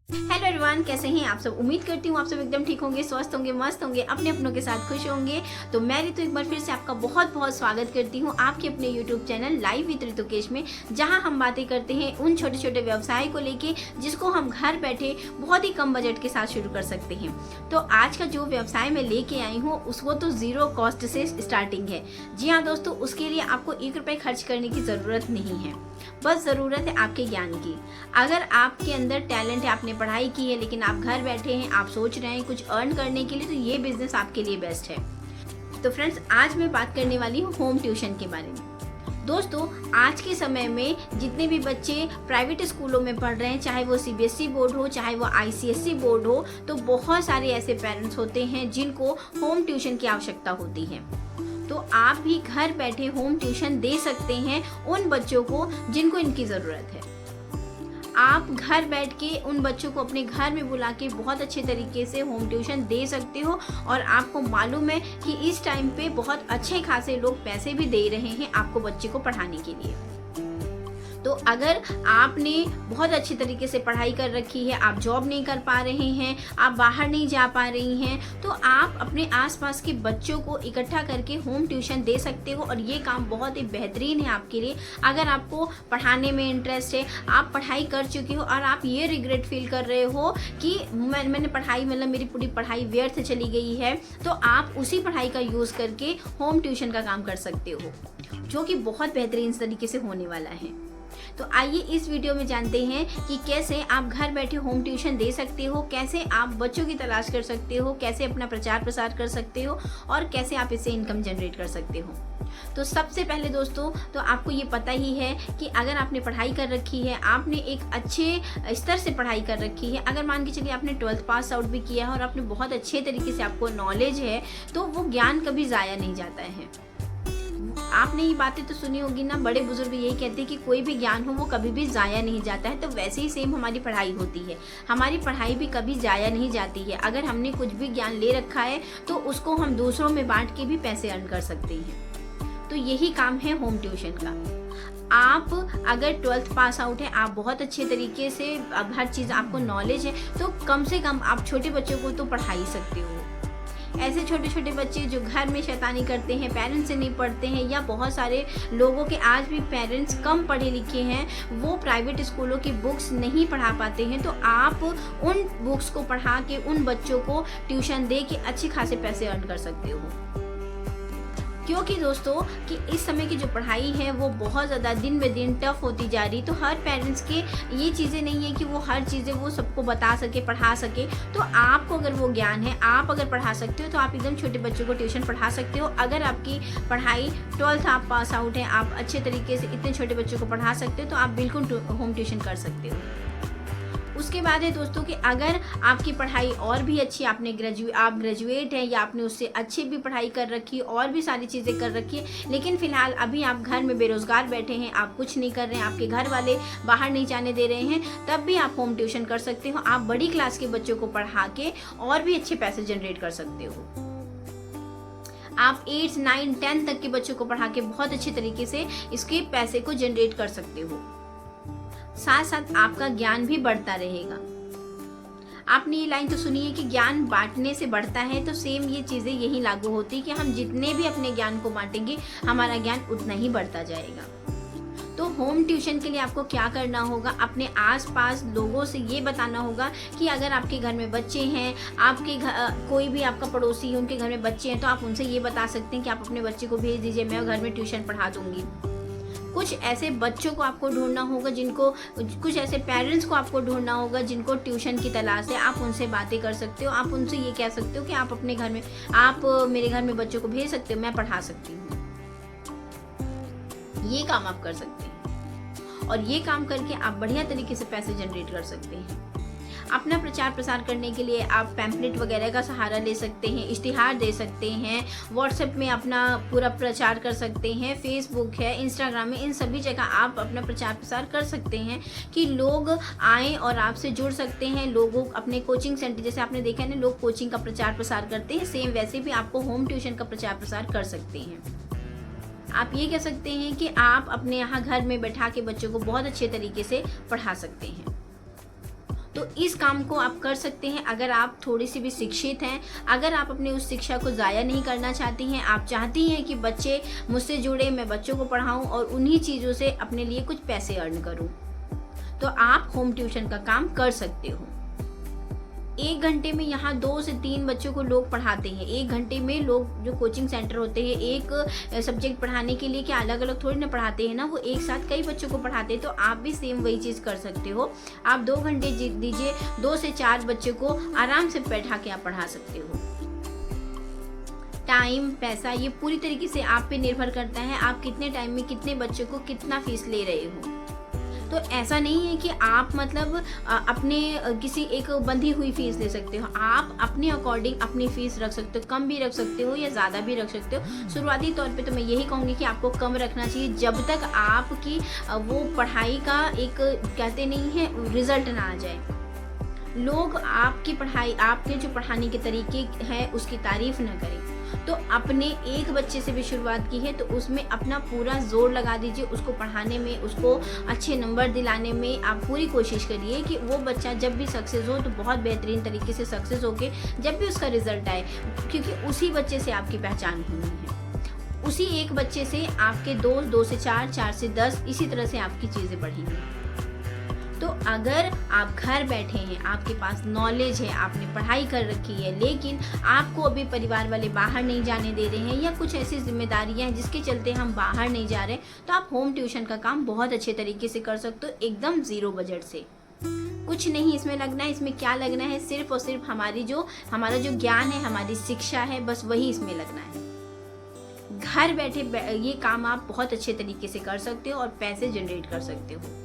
Hello everyone, कैसे हैं आप सब। उम्मीद करती हूँ आप सब एकदम ठीक होंगे, स्वस्थ होंगे, मस्त होंगे, अपने अपनों के साथ खुश होंगे। तो मैं ऋतु एक बार फिर से आपका बहुत बहुत स्वागत करती हूँ आपके अपने यूट्यूब चैनल लाइव विद ऋतुकेश में, जहाँ हम बातें करते हैं उन छोटे छोटे व्यवसाय को लेके जिसको हम घर बैठे बहुत ही कम बजट के साथ शुरू कर सकते हैं। तो आज का जो व्यवसाय मैं लेके आई हूँ उसको तो जीरो कॉस्ट से स्टार्टिंग है। जी हाँ दोस्तों, उसके लिए आपको 1 रुपये खर्च करने की ज़रूरत नहीं है, बस ज़रूरत है आपके ज्ञान की। अगर आपके अंदर टैलेंट है, आपने पढ़ाई की है लेकिन आप घर बैठे हैं, आप सोच रहे हैं कुछ अर्न करने के लिए, तो ये बिजनेस आपके लिए बेस्ट है। तो फ्रेंड्स, आज मैं बात करने वाली हूँ होम ट्यूशन के बारे में। दोस्तों, आज के समय में जितने भी बच्चे प्राइवेट स्कूलों में पढ़ रहे हैं, चाहे वो सीबीएसई बोर्ड हो, चाहे वो आईसीएसई बोर्ड हो, तो बहुत सारे ऐसे पेरेंट्स होते हैं जिनको होम ट्यूशन की आवश्यकता होती है। तो आप भी घर बैठे होम ट्यूशन दे सकते हैं उन बच्चों को जिनको इनकी ज़रूरत है। आप घर बैठ के उन बच्चों को अपने घर में बुला के बहुत अच्छे तरीके से होम ट्यूशन दे सकते हो, और आपको मालूम है कि इस टाइम पे बहुत अच्छे खासे लोग पैसे भी दे रहे हैं आपको बच्चे को पढ़ाने के लिए। तो अगर आपने बहुत अच्छे तरीके से पढ़ाई कर रखी है, आप जॉब नहीं कर पा रहे हैं, आप बाहर नहीं जा पा रही हैं, तो आप अपने आसपास के बच्चों को इकट्ठा करके होम ट्यूशन दे सकते हो। और ये काम बहुत ही बेहतरीन है आपके लिए। अगर आपको पढ़ाने में इंटरेस्ट है, आप पढ़ाई कर चुके हो और आप ये रिग्रेट फील कर रहे हो कि मैंने पढ़ाई मेरी पूरी पढ़ाई व्यर्थ चली गई है, तो आप उसी पढ़ाई का यूज़ करके होम ट्यूशन का काम कर सकते हो, जो कि बहुत बेहतरीन तरीके से होने वाला है। तो आइए इस वीडियो में जानते हैं कि कैसे आप घर बैठे होम ट्यूशन दे सकते हो, कैसे आप बच्चों की तलाश कर सकते हो, कैसे अपना प्रचार प्रसार कर सकते हो, और कैसे आप इससे इनकम जनरेट कर सकते हो। तो सबसे पहले दोस्तों, तो आपको ये पता ही है कि अगर आपने पढ़ाई कर रखी है, आपने एक अच्छे स्तर से पढ़ाई कर रखी है, अगर मान के चलिए आपने 12th पास आउट भी किया है और आपने बहुत अच्छे तरीके से आपको नॉलेज है, तो वो ज्ञान कभी ज़ाया नहीं जाता है। आपने ये बातें तो सुनी होगी ना, बड़े बुजुर्ग यही कहते हैं कि कोई भी ज्ञान हो वो कभी भी ज़ाया नहीं जाता है। तो वैसे ही सेम हमारी पढ़ाई होती है, हमारी पढ़ाई भी कभी ज़ाया नहीं जाती है। अगर हमने कुछ भी ज्ञान ले रखा है तो उसको हम दूसरों में बांट के भी पैसे अर्न कर सकते हैं। तो यही काम है होम ट्यूशन का। आप अगर 12th पास आउट है, आप बहुत अच्छे तरीके से अब हर चीज़ आपको नॉलेज है, तो कम से कम आप छोटे बच्चों को तो पढ़ा ही सकते हो। ऐसे छोटे छोटे बच्चे जो घर में शैतानी करते हैं, पेरेंट्स से नहीं पढ़ते हैं, या बहुत सारे लोगों के आज भी पेरेंट्स कम पढ़े लिखे हैं, वो प्राइवेट स्कूलों की बुक्स नहीं पढ़ा पाते हैं, तो आप उन बुक्स को पढ़ा के उन बच्चों को ट्यूशन दे के अच्छे खासे पैसे अर्न कर सकते हो। क्योंकि दोस्तों कि इस समय की जो पढ़ाई है वो बहुत ज़्यादा दिन ब दिन टफ होती जा रही। तो हर पेरेंट्स के ये चीज़ें नहीं है कि वो हर चीज़ें वो सबको बता सके, पढ़ा सके। तो आपको अगर वो ज्ञान है, आप अगर पढ़ा सकते हो, तो आप एकदम छोटे बच्चों को ट्यूशन पढ़ा सकते हो। अगर आपकी पढ़ाई 12th आप पास आउट है, आप अच्छे तरीके से इतने छोटे बच्चों को पढ़ा सकते हो, तो आप बिल्कुल होम ट्यूशन कर सकते हो। उसके बाद है दोस्तों कि अगर आपकी पढ़ाई और भी अच्छी, आप ग्रेजुएट हैं, या आपने उससे अच्छी भी पढ़ाई कर रखी, और भी सारी चीज़ें कर रखी है, लेकिन फ़िलहाल अभी आप घर में बेरोज़गार बैठे हैं, आप कुछ नहीं कर रहे हैं, आपके घर वाले बाहर नहीं जाने दे रहे हैं, तब भी आप होम ट्यूशन कर सकते हो। आप बड़ी क्लास के बच्चों को पढ़ा के और भी अच्छे पैसे जनरेट कर सकते हो। आप 8th 9th 10th तक के बच्चों को पढ़ा के बहुत अच्छे तरीके से इसके पैसे को जनरेट कर सकते हो। साथ साथ आपका ज्ञान भी बढ़ता रहेगा। आपने ये लाइन तो सुनी है कि ज्ञान बांटने से बढ़ता है, तो सेम ये चीज़ें यही लागू होती है कि हम जितने भी अपने ज्ञान को बांटेंगे, हमारा ज्ञान उतना ही बढ़ता जाएगा। तो होम ट्यूशन के लिए आपको क्या करना होगा, अपने आसपास लोगों से ये बताना होगा कि अगर आपके घर में बच्चे हैं, आपके कोई भी आपका पड़ोसी है, उनके घर में बच्चे हैं, तो आप उनसे ये बता सकते हैं कि आप अपने बच्चे को भेज दीजिए, मैं घर में ट्यूशन पढ़ा दूंगी। कुछ ऐसे बच्चों को आपको ढूंढना होगा कुछ ऐसे पेरेंट्स को आपको ढूंढना होगा जिनको ट्यूशन की तलाश है। आप उनसे बातें कर सकते हो, आप उनसे ये कह सकते हो कि आप अपने घर में, आप मेरे घर में बच्चों को भेज सकते हो, मैं पढ़ा सकती हूँ। ये काम आप कर सकते हैं, और ये काम करके आप बढ़िया तरीके से पैसे जनरेट कर सकते हैं। अपना प्रचार प्रसार करने के लिए आप पैम्पलेट वगैरह का सहारा ले सकते हैं, इश्तिहार दे सकते हैं, व्हाट्सएप में अपना पूरा प्रचार कर सकते हैं, फेसबुक है, इंस्टाग्राम है, इन सभी जगह आप अपना प्रचार प्रसार कर सकते हैं कि लोग आएँ और आपसे जुड़ सकते हैं। लोगों अपने कोचिंग सेंटर, जैसे आपने देखा है ना, लोग कोचिंग का प्रचार प्रसार करते हैं, सेम वैसे भी आपको होम ट्यूशन का प्रचार प्रसार कर सकते हैं। आप ये कह सकते हैं कि आप अपने यहाँ घर में बैठा के बच्चों को बहुत अच्छे तरीके से पढ़ा सकते हैं। तो इस काम को आप कर सकते हैं अगर आप थोड़ी सी भी शिक्षित हैं, अगर आप अपनी उस शिक्षा को ज़ाया नहीं करना चाहती हैं, आप चाहती हैं कि बच्चे मुझसे जुड़े, मैं बच्चों को पढ़ाऊँ और उन्हीं चीज़ों से अपने लिए कुछ पैसे अर्न करूँ, तो आप होम ट्यूशन का काम कर सकते हो। 1 घंटे में यहाँ 2 से 3 बच्चों को लोग पढ़ाते हैं। 1 घंटे में लोग जो कोचिंग सेंटर होते हैं एक सब्जेक्ट पढ़ाने के लिए क्या अलग अलग थोड़ी ना पढ़ाते हैं ना, वो एक साथ कई बच्चों को पढ़ाते हैं। तो आप भी सेम वही चीज़ कर सकते हो। आप 2 घंटे दीजिए, 2 से 4 बच्चों को आराम से बैठा के आप पढ़ा सकते हो। टाइम, पैसा, ये पूरी तरीके से आप पे निर्भर करता है आप कितने टाइम में कितने बच्चों को कितना फीस ले रहे हो। तो ऐसा नहीं है कि आप मतलब अपने किसी एक बंधी हुई फीस ले सकते हो। आप अपने अकॉर्डिंग अपनी फीस रख सकते हो, कम भी रख सकते हो या ज़्यादा भी रख सकते हो। शुरुआती तौर पे तो मैं यही कहूँगी कि आपको कम रखना चाहिए जब तक आपकी वो पढ़ाई का एक कहते नहीं है रिजल्ट ना आ जाए। लोग आपकी पढ़ाई, आपके जो पढ़ाने के तरीके हैं उसकी तारीफ ना करें। तो अपने एक बच्चे से भी शुरुआत की है तो उसमें अपना पूरा जोर लगा दीजिए, उसको पढ़ाने में, उसको अच्छे नंबर दिलाने में आप पूरी कोशिश करिए कि वो बच्चा जब भी सक्सेस हो तो बहुत बेहतरीन तरीके से सक्सेस होके जब भी उसका रिजल्ट आए, क्योंकि उसी बच्चे से आपकी पहचान होनी है। उसी एक बच्चे से आपके 2 से 4, 4 से 10, इसी तरह से आपकी चीज़ें बढ़ेंगी। तो अगर आप घर बैठे हैं, आपके पास नॉलेज है, आपने पढ़ाई कर रखी है, लेकिन आपको अभी परिवार वाले बाहर नहीं जाने दे रहे हैं या कुछ ऐसी जिम्मेदारियां हैं जिसके चलते हम बाहर नहीं जा रहे, तो आप होम ट्यूशन का काम बहुत अच्छे तरीके से कर सकते हो, एकदम 0 बजट से। कुछ नहीं इसमें लगना है। इसमें क्या लगना है, सिर्फ और सिर्फ हमारा जो ज्ञान है, हमारी शिक्षा है, बस वही इसमें लगना है। घर बैठे ये काम आप बहुत अच्छे तरीके से कर सकते हो और पैसे जनरेट कर सकते हो।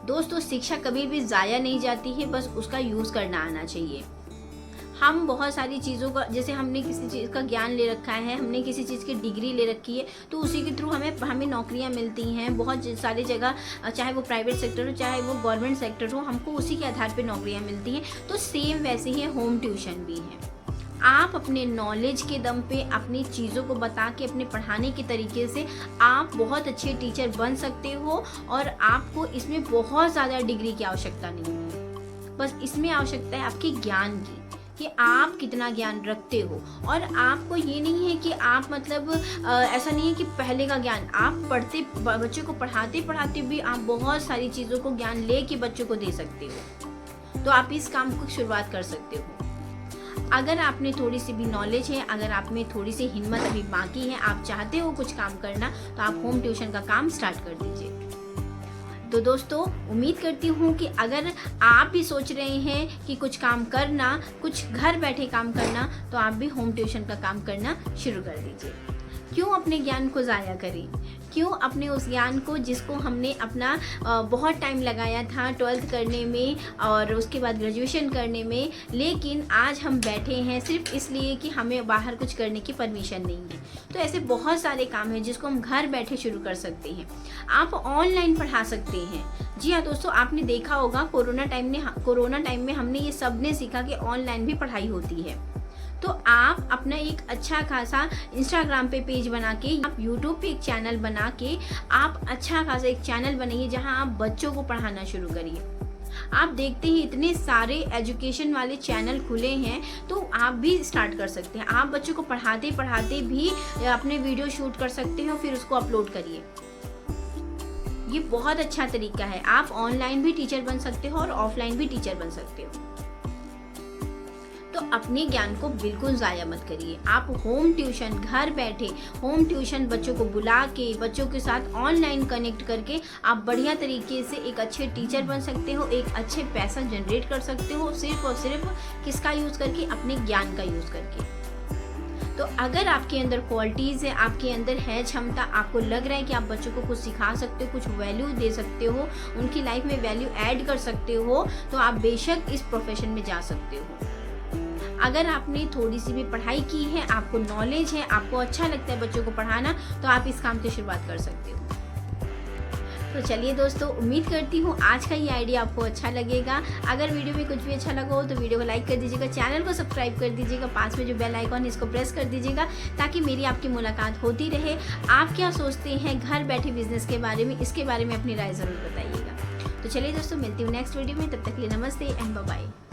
दोस्तों, शिक्षा कभी भी ज़ाया नहीं जाती है, बस उसका यूज़ करना आना चाहिए। हम बहुत सारी चीज़ों का, जैसे हमने किसी चीज़ का ज्ञान ले रखा है, हमने किसी चीज़ की डिग्री ले रखी है, तो उसी के थ्रू हमें नौकरियां मिलती हैं बहुत सारी जगह, चाहे वो प्राइवेट सेक्टर हो चाहे वो गवर्नमेंट सेक्टर हो, हमको उसी के आधार पर नौकरियाँ मिलती हैं। तो सेम वैसे ही होम ट्यूशन भी है। आप अपने नॉलेज के दम पे अपनी चीज़ों को बता के अपने पढ़ाने के तरीके से आप बहुत अच्छे टीचर बन सकते हो और आपको इसमें बहुत ज़्यादा डिग्री की आवश्यकता नहीं है। बस इसमें आवश्यकता है आपके ज्ञान की, कि आप कितना ज्ञान रखते हो। और आपको ये नहीं है कि आप मतलब ऐसा नहीं है कि पहले का ज्ञान आप बच्चों को पढ़ाते भी आप बहुत सारी चीज़ों को ज्ञान ले के बच्चों को दे सकते हो। तो आप इस काम को शुरुआत कर सकते हो। अगर आपने थोड़ी सी भी नॉलेज है, अगर आप में थोड़ी सी हिम्मत अभी बाकी है, आप चाहते हो कुछ काम करना, तो आप होम ट्यूशन का काम स्टार्ट कर दीजिए। तो दोस्तों, उम्मीद करती हूँ कि अगर आप भी सोच रहे हैं कि कुछ काम करना, कुछ घर बैठे काम करना, तो आप भी होम ट्यूशन का काम करना शुरू कर दीजिए। क्यों अपने ज्ञान को ज़ाया करें? क्यों अपने उस ज्ञान को जिसको हमने अपना बहुत टाइम लगाया था 12th करने में और उसके बाद ग्रेजुएशन करने में, लेकिन आज हम बैठे हैं सिर्फ इसलिए कि हमें बाहर कुछ करने की परमिशन नहीं है। तो ऐसे बहुत सारे काम हैं जिसको हम घर बैठे शुरू कर सकते हैं। आप ऑनलाइन पढ़ा सकते हैं। जी हाँ दोस्तों, आपने देखा होगा कोरोना टाइम में हमने ये सब ने सीखा कि ऑनलाइन भी पढ़ाई होती है। तो आप अपना एक अच्छा खासा इंस्टाग्राम पे पेज बना के, आप यूट्यूब पे एक चैनल बना के, आप अच्छा खासा एक चैनल बनाइए जहां आप बच्चों को पढ़ाना शुरू करिए। आप देखते ही इतने सारे एजुकेशन वाले चैनल खुले हैं, तो आप भी स्टार्ट कर सकते हैं। आप बच्चों को पढ़ाते पढ़ाते भी अपने वीडियो शूट कर सकते हो, फिर उसको अपलोड करिए। ये बहुत अच्छा तरीका है। आप ऑनलाइन भी टीचर बन सकते हो और ऑफलाइन भी टीचर बन सकते हो। तो अपने ज्ञान को बिल्कुल ज़ाया मत करिए। आप होम ट्यूशन, घर बैठे होम ट्यूशन बच्चों को बुला के, बच्चों के साथ ऑनलाइन कनेक्ट करके आप बढ़िया तरीके से एक अच्छे टीचर बन सकते हो, एक अच्छे पैसा जनरेट कर सकते हो, सिर्फ और सिर्फ किसका यूज़ करके? अपने ज्ञान का यूज़ करके। तो अगर आपके अंदर क्वालिटीज़ है, आपके अंदर है क्षमता, आपको लग रहा है कि आप बच्चों को कुछ सिखा सकते हो, कुछ वैल्यू दे सकते हो, उनकी लाइफ में वैल्यू ऐड कर सकते हो, तो आप बेशक इस प्रोफेशन में जा सकते हो। अगर आपने थोड़ी सी भी पढ़ाई की है, आपको नॉलेज है, आपको अच्छा लगता है बच्चों को पढ़ाना, तो आप इस काम की शुरुआत कर सकते हो। तो चलिए दोस्तों, उम्मीद करती हूँ आज का ये आइडिया आपको अच्छा लगेगा। अगर वीडियो में कुछ भी अच्छा लगा हो तो वीडियो को लाइक कर दीजिएगा, चैनल को सब्सक्राइब कर दीजिएगा, पास में जो बेल आइकॉन है इसको प्रेस कर दीजिएगा, ताकि मेरी आपकी मुलाकात होती रहे। आप क्या सोचते हैं घर बैठे बिजनेस के बारे में? इसके बारे में अपनी राय ज़रूर बताइएगा। तो चलिए दोस्तों, मिलती हूँ नेक्स्ट वीडियो में, तब तक के लिए नमस्ते एंड बाय बाय।